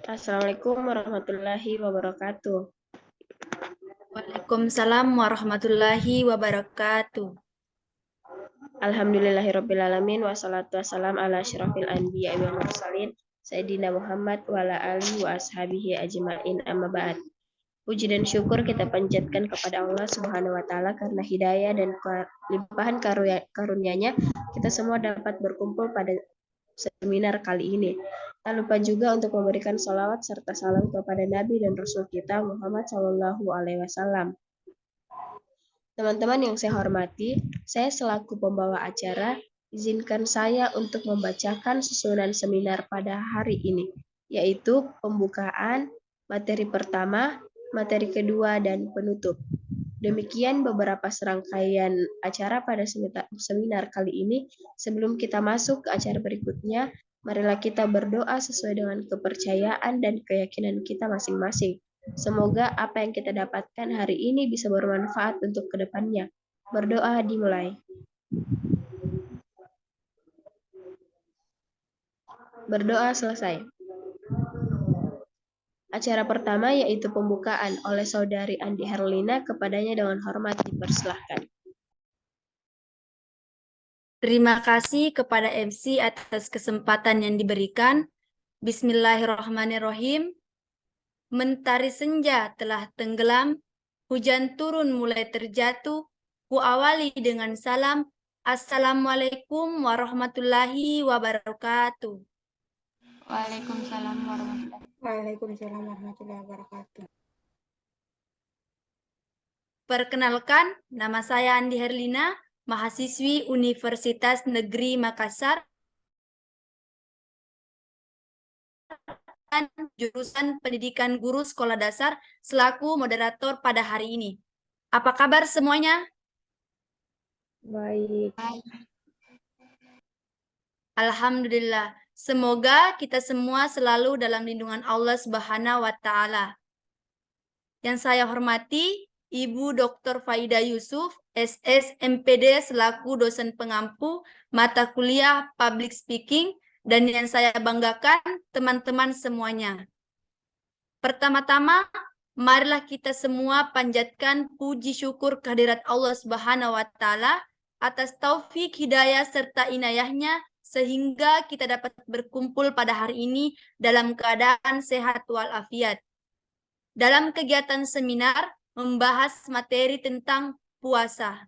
Assalamualaikum warahmatullahi wabarakatuh. Waalaikumsalam warahmatullahi wabarakatuh. Alhamdulillahirrabbilalamin. Wassalatu wassalam ala asyrafil anbiya wal mursalin. Sayyidina Muhammad wa ala alihi wa ashabihi ajma'in amma ba'd. Puji dan syukur kita panjatkan kepada Allah Subhanahu wa taala karena hidayah dan limpahan karunia-Nya kita semua dapat berkumpul pada seminar kali ini. Tak lupa juga untuk memberikan salawat serta salam kepada Nabi dan Rasul kita Muhammad Shallallahu Alaihi Wasallam. Teman-teman yang saya hormati, saya selaku pembawa acara, izinkan saya untuk membacakan susunan seminar pada hari ini, yaitu pembukaan, materi pertama, materi kedua, dan penutup. Demikian beberapa serangkaian acara pada seminar kali ini. Sebelum kita masuk ke acara berikutnya, marilah kita berdoa sesuai dengan kepercayaan dan keyakinan kita masing-masing. Semoga apa yang kita dapatkan hari ini bisa bermanfaat untuk kedepannya. Berdoa dimulai. Berdoa selesai. Acara pertama yaitu pembukaan oleh Saudari Andi Herlina, kepadanya dengan hormat dipersilahkan. Terima kasih kepada MC atas kesempatan yang diberikan. Bismillahirrahmanirrahim. Mentari senja telah tenggelam, hujan turun mulai terjatuh. Ku awali dengan salam. Assalamualaikum warahmatullahi wabarakatuh. Waalaikumsalam warahmatullahi wabarakatuh. Perkenalkan, nama saya Andi Herlina, mahasiswi Universitas Negeri Makassar, jurusan Pendidikan Guru Sekolah Dasar selaku moderator pada hari ini. Apa kabar semuanya? Baik. Alhamdulillah. Semoga kita semua selalu dalam lindungan Allah Subhanahu wa taala. Yang saya hormati Ibu Dr. Faida Yusuf, SS MPD selaku dosen pengampu mata kuliah Public Speaking, dan yang saya banggakan teman-teman semuanya. Pertama-tama, marilah kita semua panjatkan puji syukur kehadirat Allah Subhanahu wa taala atas taufik, hidayah serta inayahnya sehingga kita dapat berkumpul pada hari ini dalam keadaan sehat walafiat. Dalam kegiatan seminar membahas materi tentang puasa.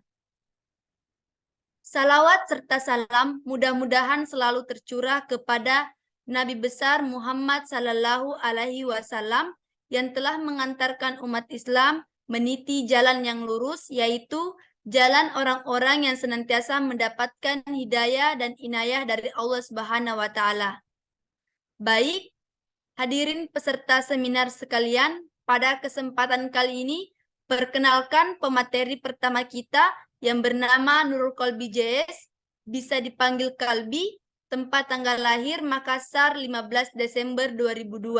Salawat serta salam mudah-mudahan selalu tercurah kepada Nabi besar Muhammad Sallallahu Alaihi Wasallam yang telah mengantarkan umat Islam meniti jalan yang lurus, yaitu jalan orang-orang yang senantiasa mendapatkan hidayah dan inayah dari Allah Subhanahu wa taala. Baik, hadirin peserta seminar sekalian, pada kesempatan kali ini perkenalkan pemateri pertama kita yang bernama Nurul Kolbi JS, bisa dipanggil Kalbi, tempat tanggal lahir Makassar 15 Desember 2002.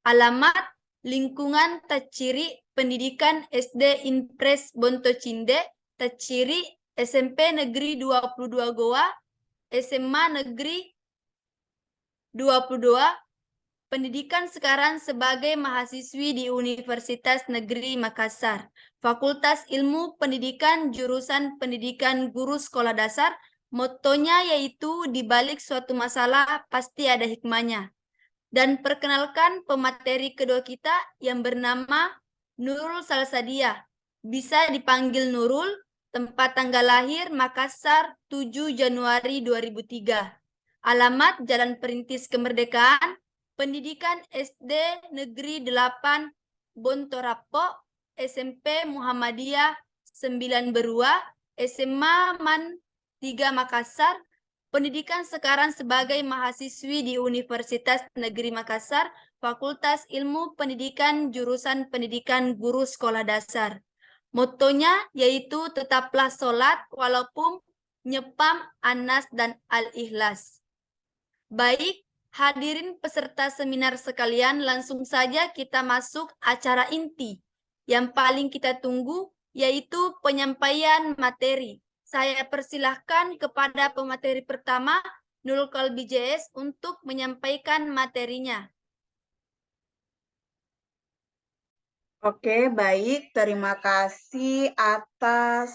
Alamat lingkungan Taciri, pendidikan SD Impres Bontocinde, Taciri, SMP Negeri 22 Goa, SMA Negeri 22, pendidikan sekarang sebagai mahasiswi di Universitas Negeri Makassar, Fakultas Ilmu Pendidikan, jurusan Pendidikan Guru Sekolah Dasar. Motonya yaitu di balik suatu masalah pasti ada hikmahnya. Dan perkenalkan pemateri kedua kita yang bernama Nurul Salsadia, bisa dipanggil Nurul, tempat tanggal lahir Makassar 7 Januari 2003. Alamat Jalan Perintis Kemerdekaan, pendidikan SD Negeri 8 Bontorapo, SMP Muhammadiyah 9 Berua, SMA Man 3 Makassar, pendidikan sekarang sebagai mahasiswi di Universitas Negeri Makassar, Fakultas Ilmu Pendidikan, jurusan Pendidikan Guru Sekolah Dasar. Motonya yaitu tetaplah sholat walaupun nyepam, Anas, dan Al-Ikhlas. Baik, hadirin peserta seminar sekalian, langsung saja kita masuk acara inti yang paling kita tunggu, yaitu penyampaian materi. Saya persilahkan kepada pemateri pertama, Nurul Kolbi JS, untuk menyampaikan materinya. Oke, baik. Terima kasih atas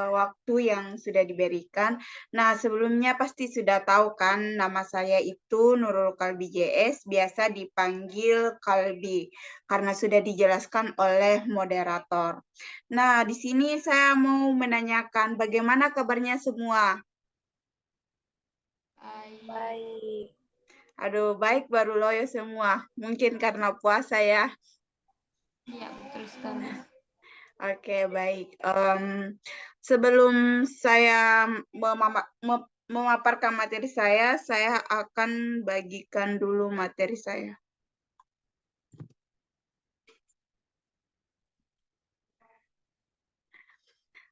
waktu yang sudah diberikan. Nah, sebelumnya pasti sudah tahu kan nama saya itu Nurul Kalbi JS, biasa dipanggil Kalbi karena sudah dijelaskan oleh moderator. Nah, di sini saya mau menanyakan bagaimana kabarnya semua? Baik. Aduh, baik baru loyo semua. Mungkin karena puasa ya. Iya, betul sekali. Oke, baik. Sebelum saya memaparkan materi saya akan bagikan dulu materi saya.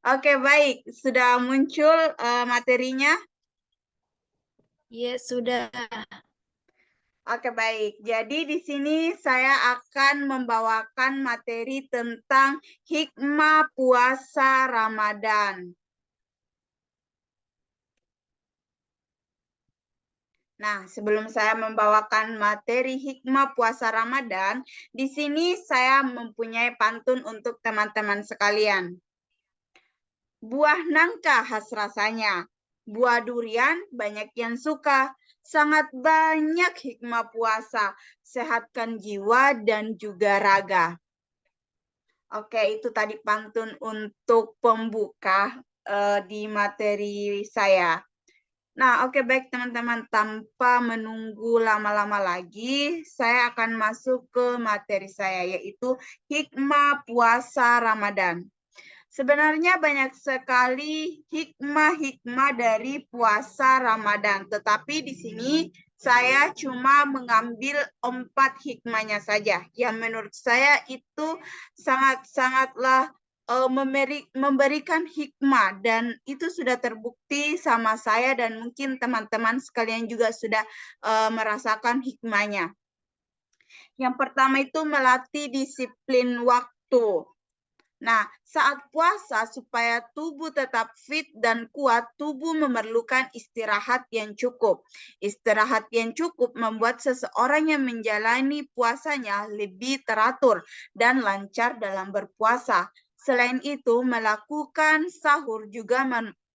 Oke, baik. Sudah muncul materinya? Ya, sudah. Oke, baik. Jadi di sini saya akan membawakan materi tentang hikmah puasa Ramadan. Nah, sebelum saya membawakan materi hikmah puasa Ramadan, di sini saya mempunyai pantun untuk teman-teman sekalian. Buah nangka khas rasanya, buah durian banyak yang suka, sangat banyak hikmah puasa, sehatkan jiwa dan juga raga. Oke, itu tadi pantun untuk pembuka di materi saya. Nah, oke baik teman-teman, tanpa menunggu lama-lama lagi, saya akan masuk ke materi saya, yaitu hikmah puasa Ramadan. Sebenarnya banyak sekali hikmah-hikmah dari puasa Ramadan, tetapi di sini saya cuma mengambil 4 hikmahnya saja, yang menurut saya itu sangat-sangatlah memberikan hikmah, dan itu sudah terbukti sama saya dan mungkin teman-teman sekalian juga sudah merasakan hikmahnya. Yang pertama itu melatih disiplin waktu. Nah, saat puasa supaya tubuh tetap fit dan kuat, tubuh memerlukan istirahat yang cukup. Istirahat yang cukup membuat seseorang yang menjalani puasanya lebih teratur dan lancar dalam berpuasa. Selain itu, melakukan sahur juga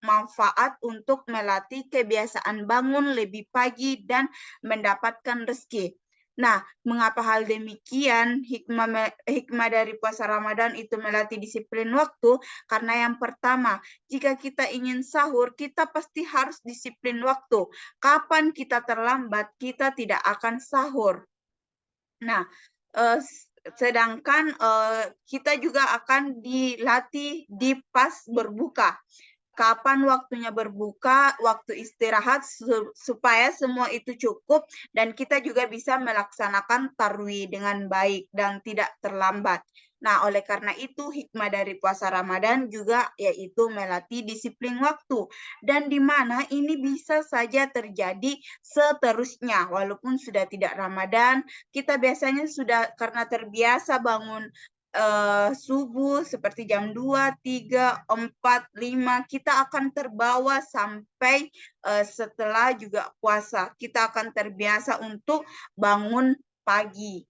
manfaat untuk melatih kebiasaan bangun lebih pagi dan mendapatkan rezeki. Nah, mengapa hal demikian? Hikmah dari puasa Ramadan itu melatih disiplin waktu, karena yang pertama, jika kita ingin sahur, kita pasti harus disiplin waktu. Kapan kita terlambat, kita tidak akan sahur. Nah, sedangkan kita juga akan dilatih di pas berbuka. Kapan waktunya berbuka, waktu istirahat, supaya semua itu cukup dan kita juga bisa melaksanakan tarwih dengan baik dan tidak terlambat. Nah, oleh karena itu hikmah dari puasa Ramadan juga yaitu melatih disiplin waktu, dan di mana ini bisa saja terjadi seterusnya walaupun sudah tidak Ramadan, kita biasanya sudah karena terbiasa bangun subuh seperti jam 2, 3, 4, 5, kita akan terbawa sampai setelah juga puasa. Kita akan terbiasa untuk bangun pagi.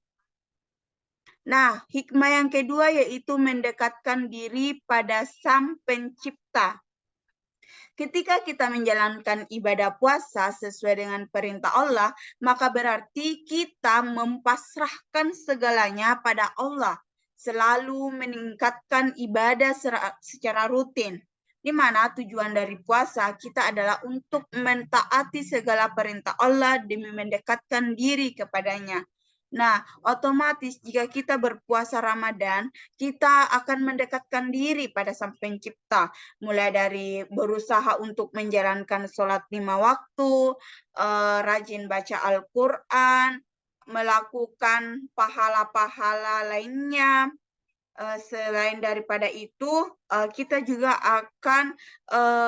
Nah, hikmah yang kedua yaitu mendekatkan diri pada Sang Pencipta. Ketika kita menjalankan ibadah puasa sesuai dengan perintah Allah, maka berarti kita mempasrahkan segalanya pada Allah, selalu meningkatkan ibadah secara rutin. Di mana tujuan dari puasa kita adalah untuk mentaati segala perintah Allah demi mendekatkan diri kepadanya. Nah, otomatis jika kita berpuasa Ramadan, kita akan mendekatkan diri pada Sang Pencipta, mulai dari berusaha untuk menjalankan sholat 5 waktu, rajin baca Al-Quran, melakukan pahala-pahala lainnya. Selain daripada itu, kita juga akan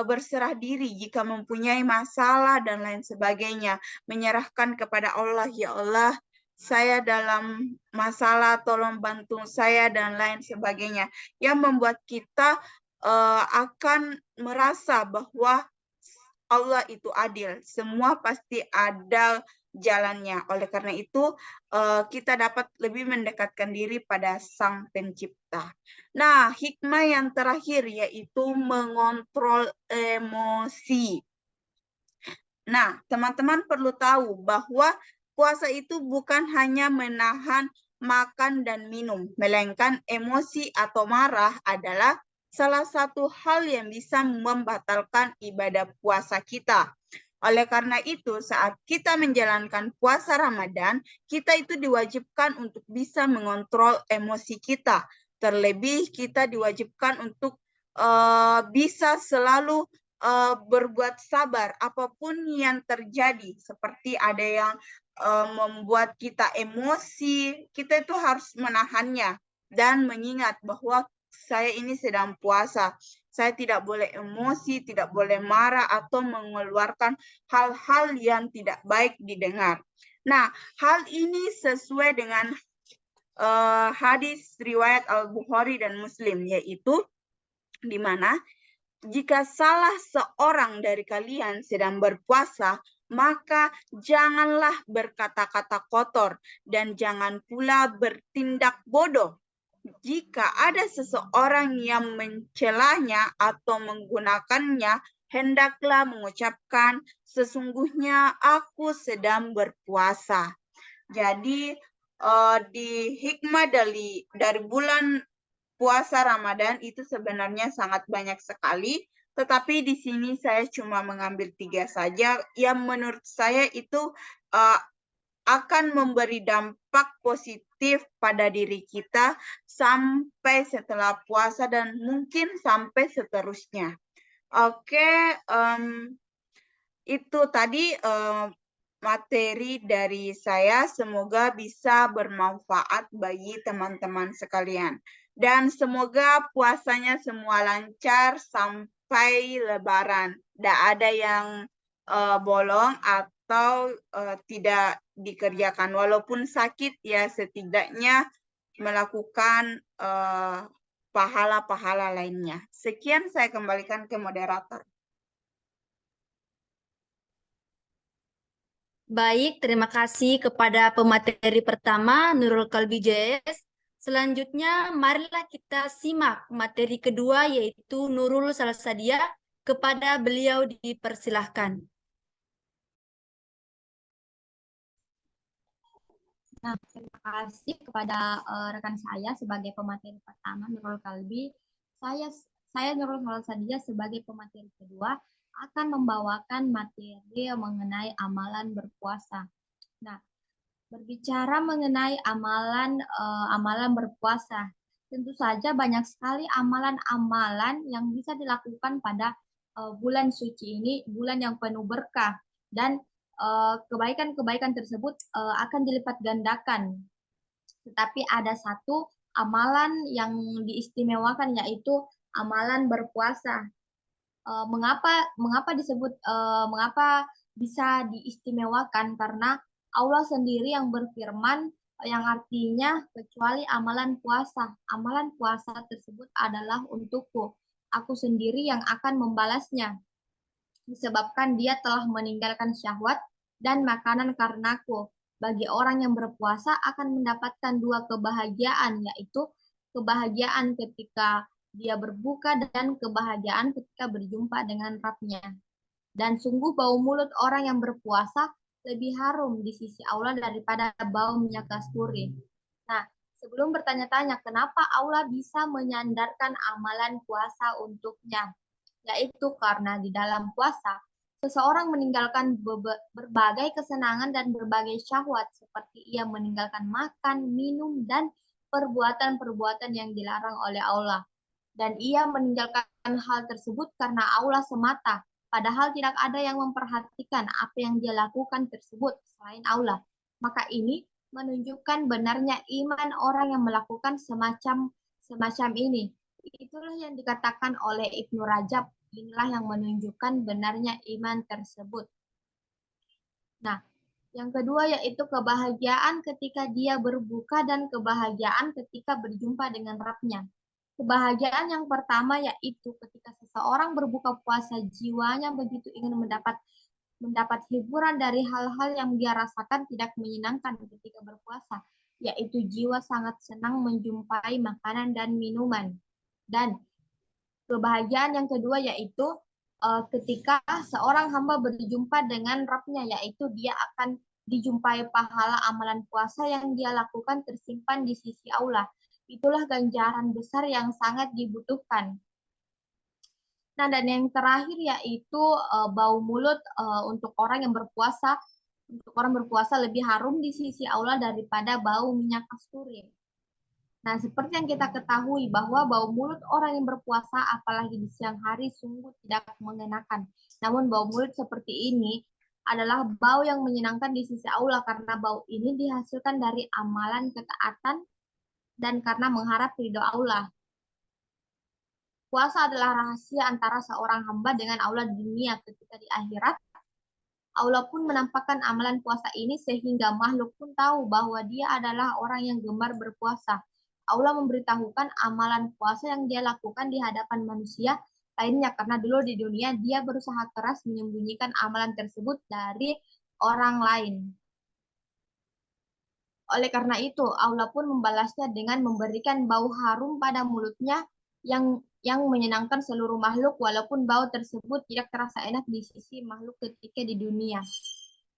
berserah diri jika mempunyai masalah dan lain sebagainya. Menyerahkan kepada Allah, ya Allah, saya dalam masalah, tolong bantu saya dan lain sebagainya. Yang membuat kita akan merasa bahwa Allah itu adil. Semua pasti ada jalannya. Oleh karena itu, kita dapat lebih mendekatkan diri pada Sang Pencipta. Nah, hikmah yang terakhir yaitu mengontrol emosi. Nah, teman-teman perlu tahu bahwa puasa itu bukan hanya menahan makan dan minum, melainkan emosi atau marah adalah salah satu hal yang bisa membatalkan ibadah puasa kita. Oleh karena itu, saat kita menjalankan puasa Ramadan, kita itu diwajibkan untuk bisa mengontrol emosi kita. Terlebih, kita diwajibkan untuk bisa selalu berbuat sabar apapun yang terjadi. Seperti ada yang membuat kita emosi, kita itu harus menahannya dan mengingat bahwa saya ini sedang puasa. Saya tidak boleh emosi, tidak boleh marah, atau mengeluarkan hal-hal yang tidak baik didengar. Nah, hal ini sesuai dengan hadis riwayat Al-Bukhari dan Muslim, yaitu di mana jika salah seorang dari kalian sedang berpuasa, maka janganlah berkata-kata kotor dan jangan pula bertindak bodoh. Jika ada seseorang yang mencelanya atau menggunakannya, hendaklah mengucapkan, sesungguhnya aku sedang berpuasa. Jadi di hikmah dari bulan puasa Ramadan itu sebenarnya sangat banyak sekali, tetapi di sini saya cuma mengambil 3 saja yang menurut saya itu akan memberi dampak positif pada diri kita sampai setelah puasa dan mungkin sampai seterusnya. Oke, itu tadi materi dari saya. Semoga bisa bermanfaat bagi teman-teman sekalian. Dan semoga puasanya semua lancar sampai Lebaran. Tidak ada yang bolong atau tidak dikerjakan. Walaupun sakit, ya setidaknya melakukan pahala-pahala lainnya. Sekian, saya kembalikan ke moderator. Baik, terima kasih kepada pemateri pertama, Nurul Kalbi JS. Selanjutnya, marilah kita simak materi kedua, yaitu Nurul Salsadia. Kepada beliau dipersilahkan. Nah, terima kasih kepada rekan saya sebagai pemateri pertama, Nurul Kalbi. Saya Nurul Salsadia sebagai pemateri kedua akan membawakan materi mengenai amalan berpuasa. Nah, berbicara mengenai amalan berpuasa, tentu saja banyak sekali amalan-amalan yang bisa dilakukan pada bulan suci ini, bulan yang penuh berkah, dan kebaikan-kebaikan tersebut akan dilipat gandakan. Tetapi ada satu amalan yang diistimewakan, yaitu amalan berpuasa. Mengapa bisa diistimewakan? Karena Allah sendiri yang berfirman, yang artinya kecuali amalan puasa tersebut adalah untukku, aku sendiri yang akan membalasnya, disebabkan dia telah meninggalkan syahwat dan makanan karenaku. Bagi orang yang berpuasa akan mendapatkan 2 kebahagiaan, yaitu kebahagiaan ketika dia berbuka dan kebahagiaan ketika berjumpa dengan Rabb-Nya. Dan sungguh bau mulut orang yang berpuasa lebih harum di sisi Allah daripada bau minyak kasturi. Nah, sebelum bertanya-tanya kenapa Allah bisa menyandarkan amalan puasa untuknya, yaitu karena di dalam puasa seseorang meninggalkan berbagai kesenangan dan berbagai syahwat, seperti ia meninggalkan makan, minum, dan perbuatan-perbuatan yang dilarang oleh Allah. Dan ia meninggalkan hal tersebut karena Allah semata, padahal tidak ada yang memperhatikan apa yang dia lakukan tersebut selain Allah. Maka ini menunjukkan benarnya iman orang yang melakukan semacam ini. Itulah yang dikatakan oleh Ibnu Rajab, inilah yang menunjukkan benarnya iman tersebut. Nah, yang kedua yaitu kebahagiaan ketika dia berbuka dan kebahagiaan ketika berjumpa dengan Rabb-Nya. Kebahagiaan yang pertama yaitu ketika seseorang berbuka puasa, jiwanya begitu ingin mendapat mendapat hiburan dari hal-hal yang dia rasakan tidak menyenangkan ketika berpuasa, yaitu jiwa sangat senang menjumpai makanan dan minuman. Dan kebahagiaan yang kedua yaitu ketika seorang hamba berjumpa dengan Rabb-nya, yaitu dia akan dijumpai pahala amalan puasa yang dia lakukan tersimpan di sisi Allah. Itulah ganjaran besar yang sangat dibutuhkan. Nah, dan yang terakhir yaitu bau mulut untuk orang yang berpuasa. Untuk orang berpuasa lebih harum di sisi Allah daripada bau minyak kasturi. Nah, seperti yang kita ketahui bahwa bau mulut orang yang berpuasa apalagi di siang hari sungguh tidak mengenakan. Namun bau mulut seperti ini adalah bau yang menyenangkan di sisi Allah karena bau ini dihasilkan dari amalan ketaatan dan karena mengharap ridho Allah. Puasa adalah rahasia antara seorang hamba dengan Allah di dunia. Ketika di akhirat, Allah pun menampakkan amalan puasa ini sehingga makhluk pun tahu bahwa dia adalah orang yang gemar berpuasa. Allah memberitahukan amalan puasa yang dia lakukan di hadapan manusia lainnya karena dulu di dunia dia berusaha keras menyembunyikan amalan tersebut dari orang lain. Oleh karena itu, Allah pun membalasnya dengan memberikan bau harum pada mulutnya yang menyenangkan seluruh makhluk walaupun bau tersebut tidak terasa enak di sisi makhluk ketika di dunia.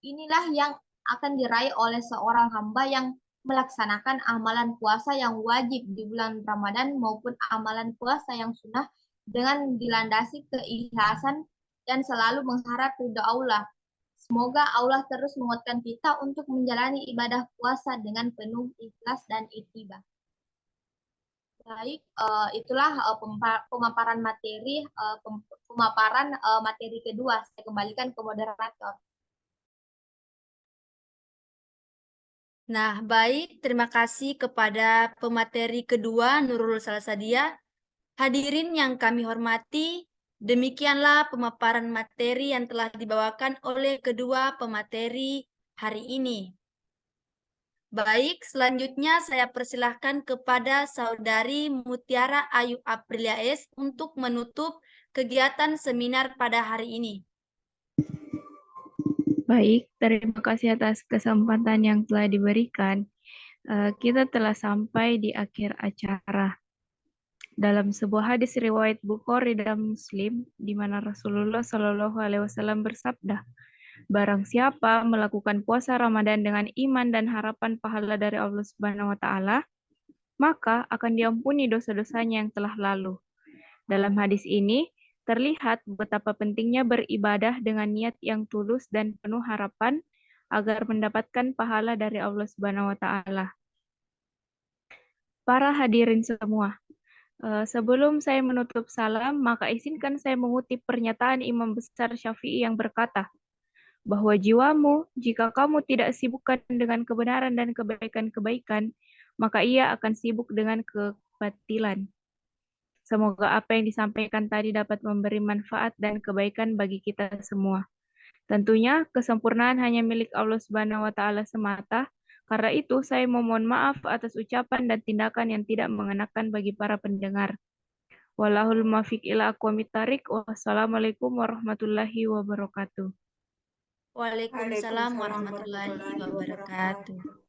Inilah yang akan diraih oleh seorang hamba yang melaksanakan amalan puasa yang wajib di bulan Ramadan maupun amalan puasa yang sunnah dengan dilandasi keikhlasan dan selalu mengharap ridho Allah. Semoga Allah terus menguatkan kita untuk menjalani ibadah puasa dengan penuh ikhlas dan ittiba. Baik, itulah pemaparan materi kedua. Saya kembalikan ke moderator. Nah, baik. Terima kasih kepada pemateri kedua, Nurul Salasadia. Hadirin yang kami hormati, demikianlah pemaparan materi yang telah dibawakan oleh kedua pemateri hari ini. Baik, selanjutnya saya persilahkan kepada Saudari Mutiara Ayu Aprilia S. untuk menutup kegiatan seminar pada hari ini. Baik, terima kasih atas kesempatan yang telah diberikan. Kita telah sampai di akhir acara. Dalam sebuah hadis riwayat Bukhari dan Muslim, di mana Rasulullah Shallallahu Alaihi Wasallam bersabda, barang siapa melakukan puasa Ramadan dengan iman dan harapan pahala dari Allah Subhanahu Wa Taala, maka akan diampuni dosa-dosanya yang telah lalu. Dalam hadis ini terlihat betapa pentingnya beribadah dengan niat yang tulus dan penuh harapan agar mendapatkan pahala dari Allah Subhanahu Wa Taala. Para hadirin semua, sebelum saya menutup salam, maka izinkan saya mengutip pernyataan Imam Besar Syafi'i yang berkata, bahwa jiwamu, jika kamu tidak sibukkan dengan kebenaran dan kebaikan-kebaikan, maka ia akan sibuk dengan kebatilan. Semoga apa yang disampaikan tadi dapat memberi manfaat dan kebaikan bagi kita semua. Tentunya, kesempurnaan hanya milik Allah Subhanahu wa Ta'ala semata. Karena itu, saya memohon maaf atas ucapan dan tindakan yang tidak mengenakan bagi para pendengar. Wallahul muwaffiq ila aqwamit thariq. Wassalamualaikum warahmatullahi wabarakatuh. Waalaikumsalam warahmatullahi wabarakatuh.